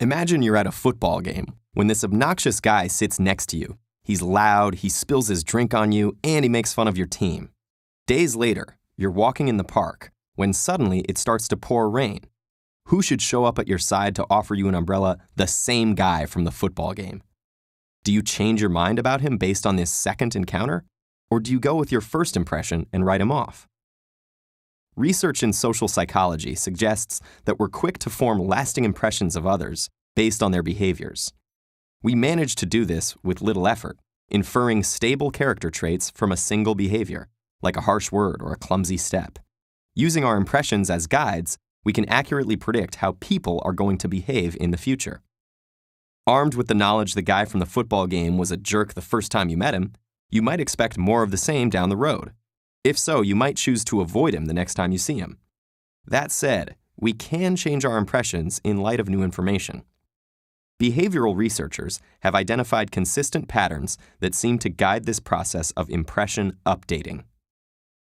Imagine you're at a football game when this obnoxious guy sits next to you. He's loud, he spills his drink on you, and he makes fun of your team. Days later, you're walking in the park when suddenly it starts to pour rain. Who should show up at your side to offer you an umbrella? The same guy from the football game. Do you change your mind about him based on this second encounter? Or do you go with your first impression and write him off? Research in social psychology suggests that we're quick to form lasting impressions of others based on their behaviors. We manage to do this with little effort, inferring stable character traits from a single behavior, like a harsh word or a clumsy step. Using our impressions as guides, we can accurately predict how people are going to behave in the future. Armed with the knowledge the guy from the football game was a jerk the first time you met him, you might expect more of the same down the road. If so, you might choose to avoid him the next time you see him. That said, we can change our impressions in light of new information. Behavioral researchers have identified consistent patterns that seem to guide this process of impression updating.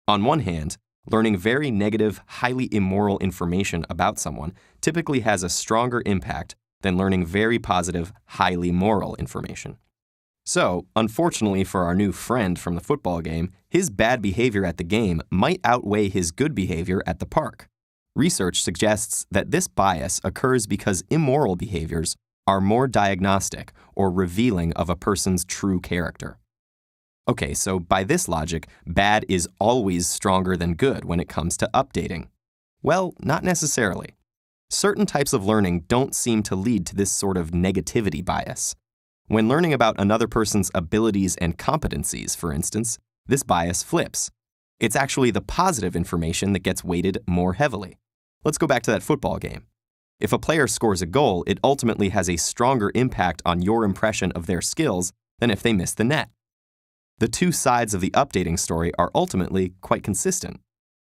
On one hand, learning very negative, highly immoral information about someone typically has a stronger impact than learning very positive, highly moral information. So, unfortunately for our new friend from the football game, his bad behavior at the game might outweigh his good behavior at the park. Research suggests that this bias occurs because immoral behaviors are more diagnostic or revealing of a person's true character. Okay, so by this logic, bad is always stronger than good when it comes to updating. Well, not necessarily. Certain types of learning don't seem to lead to this sort of negativity bias. When learning about another person's abilities and competencies, for instance, this bias flips. It's actually the positive information that gets weighted more heavily. Let's go back to that football game. If a player scores a goal, it ultimately has a stronger impact on your impression of their skills than if they miss the net. The two sides of the updating story are ultimately quite consistent.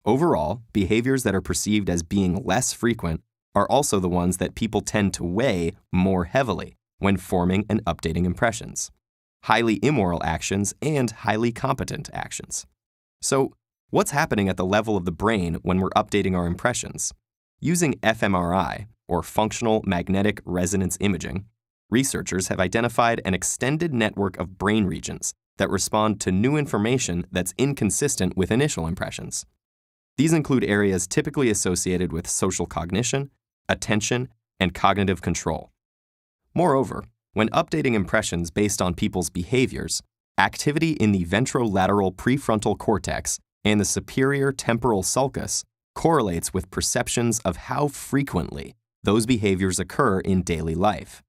Overall, behaviors that are perceived as being less frequent are also the ones that people tend to weigh more heavily when forming and updating impressions. Highly immoral actions and highly competent actions. So, what's happening at the level of the brain when we're updating our impressions? Using fMRI, or functional magnetic resonance imaging, researchers have identified an extended network of brain regions that respond to new information that's inconsistent with initial impressions. These include areas typically associated with social cognition, attention, and cognitive control. Moreover, when updating impressions based on people's behaviors, activity in the ventrolateral prefrontal cortex and the superior temporal sulcus correlates with perceptions of how frequently those behaviors occur in daily life.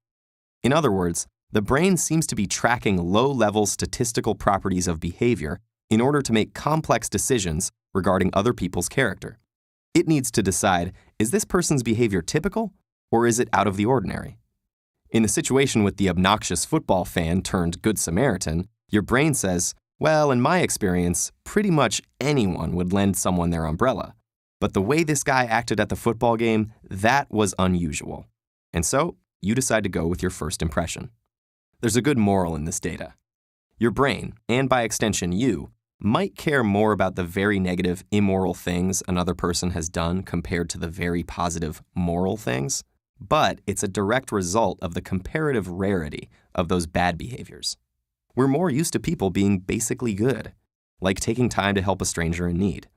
In other words, the brain seems to be tracking low-level statistical properties of behavior in order to make complex decisions regarding other people's character. It needs to decide, is this person's behavior typical, or is it out of the ordinary? In the situation with the obnoxious football fan turned Good Samaritan, your brain says, well, in my experience, pretty much anyone would lend someone their umbrella. But the way this guy acted at the football game, that was unusual. And so, you decide to go with your first impression. There's a good moral in this data. Your brain, and by extension you, might care more about the very negative, immoral things another person has done compared to the very positive, moral things. But it's a direct result of the comparative rarity of those bad behaviors. We're more used to people being basically good, like taking time to help a stranger in need.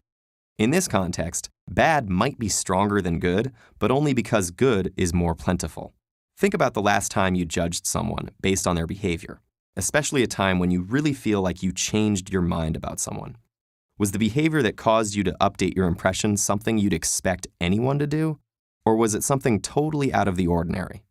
In this context, bad might be stronger than good, but only because good is more plentiful. Think about the last time you judged someone based on their behavior, especially a time when you really feel like you changed your mind about someone. Was the behavior that caused you to update your impression something you'd expect anyone to do? Or was it something totally out of the ordinary?